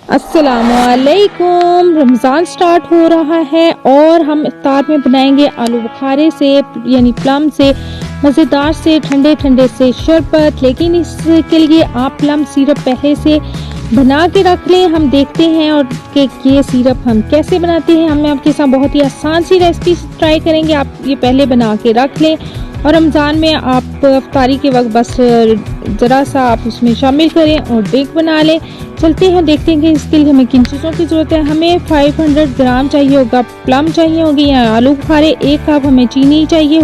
अस्सलामुअलैकुम। रमज़ान स्टार्ट हो रहा है और हम इफ्तार में बनाएंगे आलू बुखारे से यानी प्लम से मज़ेदार से ठंडे ठंडे से शरबत। लेकिन इसके लिए आप प्लम सिरप पहले से बना के रख लें। हम देखते हैं और कि ये सिरप हम कैसे बनाते हैं। हम आपके साथ बहुत ही आसान सी रेसिपी ट्राई करेंगे। आप ये पहले बना के रख लें और रमज़ान में आप इफ्तारी के वक्त बस ज़रा सा आप उसमें शामिल करें और ड्रिंक बना लें। चलते हैं देखते हैं कि इसके लिए हमें किन चीज़ों की ज़रूरत है। हमें 500 ग्राम चाहिए होगा प्लम चाहिए होगी या आलू बुखारे, 1 कप हमें चीनी चाहिए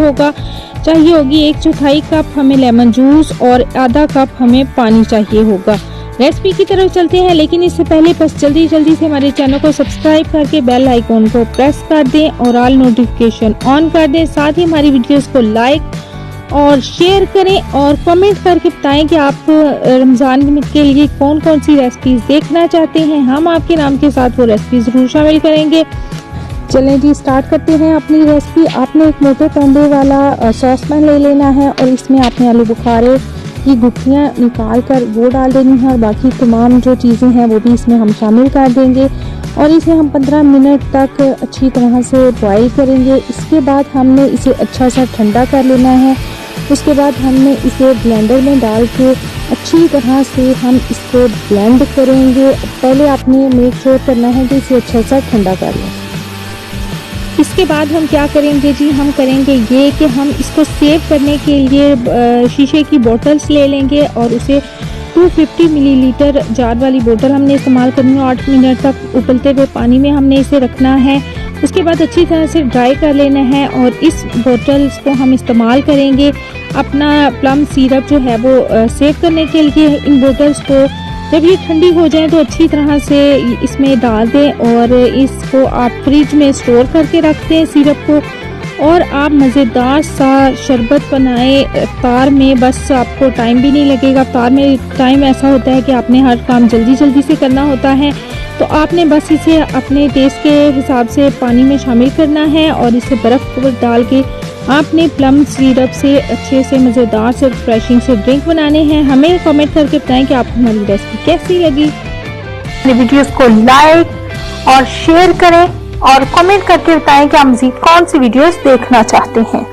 होगी, 1/4 कप हमें लेमन जूस और आधा कप हमें पानी चाहिए होगा। रेसिपी की तरफ चलते हैं, लेकिन इससे पहले बस जल्दी से हमारे चैनल को सब्सक्राइब करके बेल आइकॉन को प्रेस कर दें और ऑल नोटिफिकेशन ऑन कर दें। साथ ही हमारी वीडियोस को लाइक और शेयर करें और कमेंट करके बताएं कि आप रमज़ान के लिए कौन कौन सी रेसिपीज देखना चाहते हैं। हम आपके नाम के साथ वो रेसिपी ज़रूर शामिल करेंगे। चलें जी, स्टार्ट करते हैं अपनी रेसिपी। आपने एक मोटे तंबे वाला सॉस पैन ले लेना है और इसमें आपने आलू बुखारे की गुठलियाँ निकाल कर वो डाल देनी है और बाकी तमाम जो चीज़ें हैं वो भी इसमें हम शामिल कर देंगे और इसे हम 15 मिनट तक अच्छी तरह से बॉईल करेंगे। इसके बाद हमने इसे अच्छा सा ठंडा कर लेना है। उसके बाद हमने इसे ब्लेंडर में डाल के अच्छी तरह से हम इसको ब्लेंड करेंगे। पहले आपने मेक श्योर करना है कि इसे अच्छा सा ठंडा कर लें। इसके बाद हम क्या करेंगे जी, हम करेंगे ये कि हम इसको सेव करने के लिए शीशे की बोतल्स ले लेंगे और उसे 250 मिलीलीटर जार वाली बोतल हमने इस्तेमाल करनी है। 8 मिनट तक उबलते हुए पानी में हमने इसे रखना है। उसके बाद अच्छी तरह से ड्राई कर लेना है और इस बोतल्स को हम इस्तेमाल करेंगे अपना प्लम सिरप जो है वो सेव करने के लिए। इन बोतल्स को जब ये ठंडी हो जाए तो अच्छी तरह से इसमें डाल दें और इसको आप फ्रिज में स्टोर करके रख दें सिरप को। और आप मज़ेदार सा शरबत बनाएं इफ्तार में। बस आपको टाइम भी नहीं लगेगा। इफ्तार में टाइम ऐसा होता है कि आपने हर काम जल्दी से करना होता है, तो आपने बस इसे अपने टेस्ट के हिसाब से पानी में शामिल करना है और इसे बर्फ़ डाल के आपने प्लम सिरप से अच्छे से मज़ेदार से रिफ्रेशिंग से ड्रिंक बनाने हैं। हमें कमेंट करके बताएं कि आपको हमारी रेसिपी कैसी लगी। वीडियोस को लाइक और शेयर करें और कमेंट करके बताएं कि आप मज़ीद कौन सी वीडियोस देखना चाहते हैं।